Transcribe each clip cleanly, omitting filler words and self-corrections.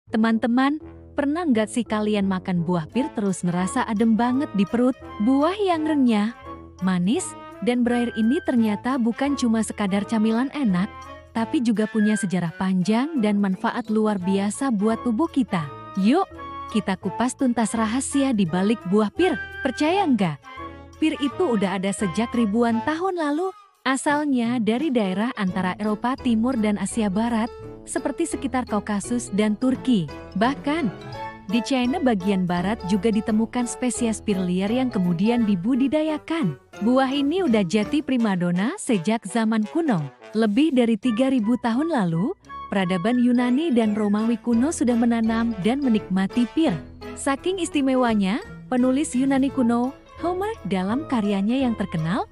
Teman-teman, pernah nggak sih kalian makan buah pir terus ngerasa adem banget di perut? Buah yang renyah, manis, dan berair ini ternyata bukan cuma sekadar camilan enak, tapi juga punya sejarah panjang dan manfaat luar biasa buat tubuh kita. Yuk, kita kupas tuntas rahasia di balik buah pir. Percaya nggak? Pir itu udah ada sejak ribuan tahun lalu. Asalnya dari daerah antara Eropa Timur dan Asia Barat, seperti sekitar Kaukasus dan Turki. Bahkan, di China bagian barat juga ditemukan spesies pir liar yang kemudian dibudidayakan. Buah ini udah jadi primadona sejak zaman kuno. Lebih dari 3.000 tahun lalu, peradaban Yunani dan Romawi kuno sudah menanam dan menikmati pir. Saking istimewanya, penulis Yunani kuno, Homer, dalam karyanya yang terkenal,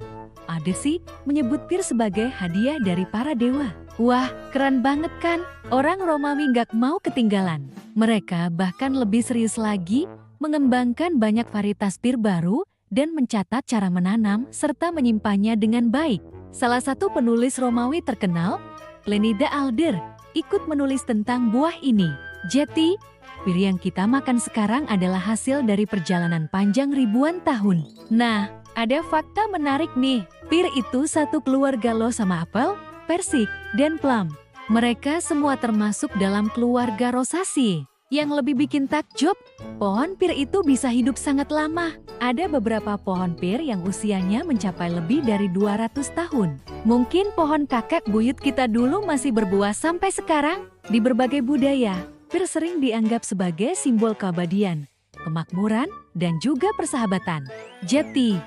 Odyssey, menyebut pir sebagai hadiah dari para dewa. Wah, keren banget kan? Orang Romawi nggak mau ketinggalan. Mereka bahkan lebih serius lagi, mengembangkan banyak varietas pir baru dan mencatat cara menanam serta menyimpannya dengan baik. Salah satu penulis Romawi terkenal, Pliny the Elder, ikut menulis tentang buah ini. Jadi, pir yang kita makan sekarang adalah hasil dari perjalanan panjang ribuan tahun. Nah, ada fakta menarik nih. Pir itu satu keluarga loh sama apel, persik, dan plum. Mereka semua termasuk dalam keluarga Rosaceae. Yang lebih bikin takjub, pohon pir itu bisa hidup sangat lama. Ada beberapa pohon pir yang usianya mencapai lebih dari 200 tahun. Mungkin pohon kakek buyut kita dulu masih berbuah sampai sekarang. Di berbagai budaya, pir sering dianggap sebagai simbol keabadian, kemakmuran, dan juga persahabatan. Jadi,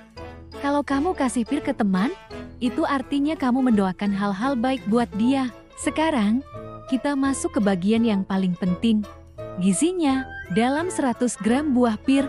kalau kamu kasih pir ke teman, itu artinya kamu mendoakan hal-hal baik buat dia. Sekarang, kita masuk ke bagian yang paling penting. Gizinya, dalam 100 gram buah pir,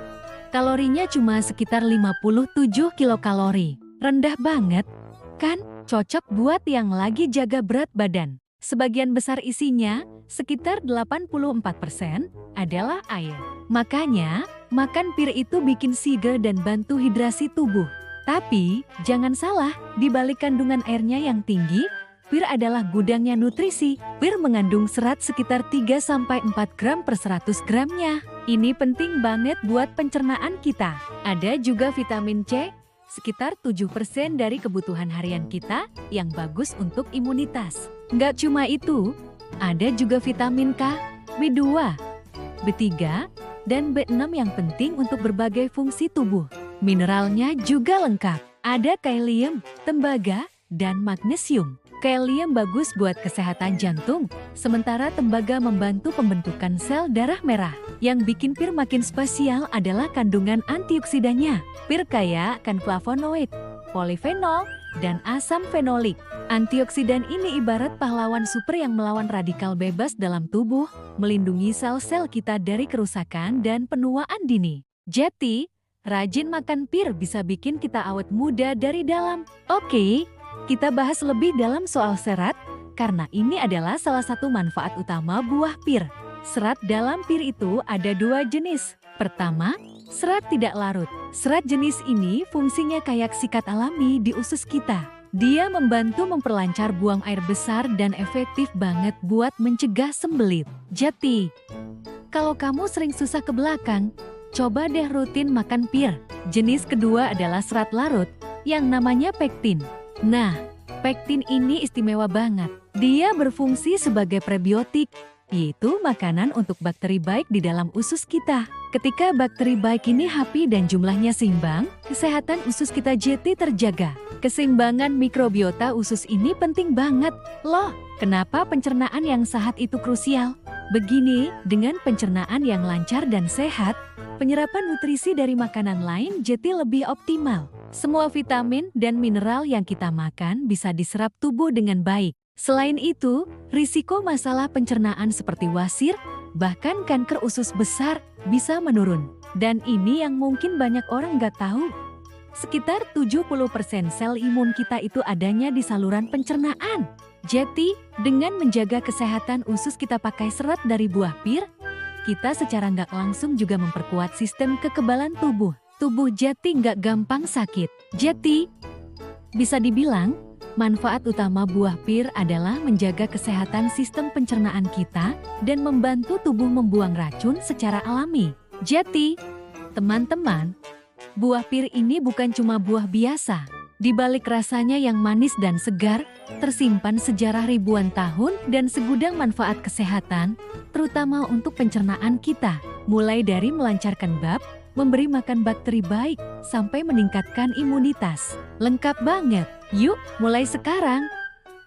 kalorinya cuma sekitar 57 kilokalori. Rendah banget, kan? Cocok buat yang lagi jaga berat badan. Sebagian besar isinya, sekitar 84%, adalah air. Makanya, makan pir itu bikin seger dan bantu hidrasi tubuh. Tapi, jangan salah, di balik kandungan airnya yang tinggi, pir adalah gudangnya nutrisi. Pir mengandung serat sekitar 3-4 gram per 100 gramnya. Ini penting banget buat pencernaan kita. Ada juga vitamin C, sekitar 7% dari kebutuhan harian kita, yang bagus untuk imunitas. Nggak cuma itu, ada juga vitamin K, B2, B3, dan B6 yang penting untuk berbagai fungsi tubuh. Mineralnya juga lengkap. Ada kalium, tembaga, dan magnesium. Kalium bagus buat kesehatan jantung, sementara tembaga membantu pembentukan sel darah merah. Yang bikin pir makin spesial adalah kandungan antioksidannya. Pir kaya akan flavonoid, polifenol, dan asam fenolik. Antioksidan ini ibarat pahlawan super yang melawan radikal bebas dalam tubuh, melindungi sel-sel kita dari kerusakan dan penuaan dini. Jadi, rajin makan pir bisa bikin kita awet muda dari dalam. Oke, kita bahas lebih dalam soal serat, karena ini adalah salah satu manfaat utama buah pir. Serat dalam pir itu ada 2 jenis. Pertama, serat tidak larut. Serat jenis ini fungsinya kayak sikat alami di usus kita. Dia membantu memperlancar buang air besar dan efektif banget buat mencegah sembelit. Jadi, kalau kamu sering susah ke belakang, coba deh rutin makan pir. Jenis kedua adalah serat larut, yang namanya pektin. Nah, pektin ini istimewa banget. Dia berfungsi sebagai prebiotik, yaitu makanan untuk bakteri baik di dalam usus kita. Ketika bakteri baik ini happy dan jumlahnya seimbang, kesehatan usus kita jadi terjaga. Keseimbangan mikrobiota usus ini penting banget. Loh, kenapa pencernaan yang sehat itu krusial? Begini, dengan pencernaan yang lancar dan sehat, penyerapan nutrisi dari makanan lain jadi lebih optimal. Semua vitamin dan mineral yang kita makan bisa diserap tubuh dengan baik. Selain itu, risiko masalah pencernaan seperti wasir, bahkan kanker usus besar, bisa menurun. Dan ini yang mungkin banyak orang nggak tahu. Sekitar 70% sel imun kita itu adanya di saluran pencernaan. Jadi, dengan menjaga kesehatan usus kita pakai serat dari buah pir, kita secara nggak langsung juga memperkuat sistem kekebalan tubuh. Tubuh jadi nggak gampang sakit. Jadi, bisa dibilang, Manfaat utama buah pir adalah menjaga kesehatan sistem pencernaan kita dan membantu tubuh membuang racun secara alami. Jadi, teman-teman, buah pir ini bukan cuma buah biasa. Di balik rasanya yang manis dan segar, tersimpan sejarah ribuan tahun dan segudang manfaat kesehatan, terutama untuk pencernaan kita. Mulai dari melancarkan bab, memberi makan bakteri baik, sampai meningkatkan imunitas. Lengkap banget. Yuk, mulai sekarang.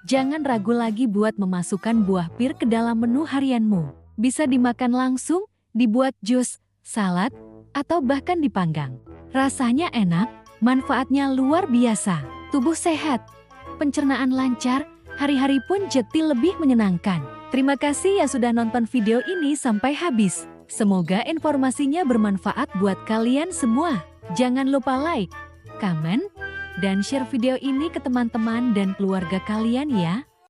Jangan ragu lagi buat memasukkan buah pir ke dalam menu harianmu. Bisa dimakan langsung, dibuat jus, salad, atau bahkan dipanggang. Rasanya enak, manfaatnya luar biasa. Tubuh sehat, pencernaan lancar, hari-hari pun jadi lebih menyenangkan. Terima kasih yang sudah nonton video ini sampai habis. Semoga informasinya bermanfaat buat kalian semua. Jangan lupa like, komen, dan share video ini ke teman-teman dan keluarga kalian ya.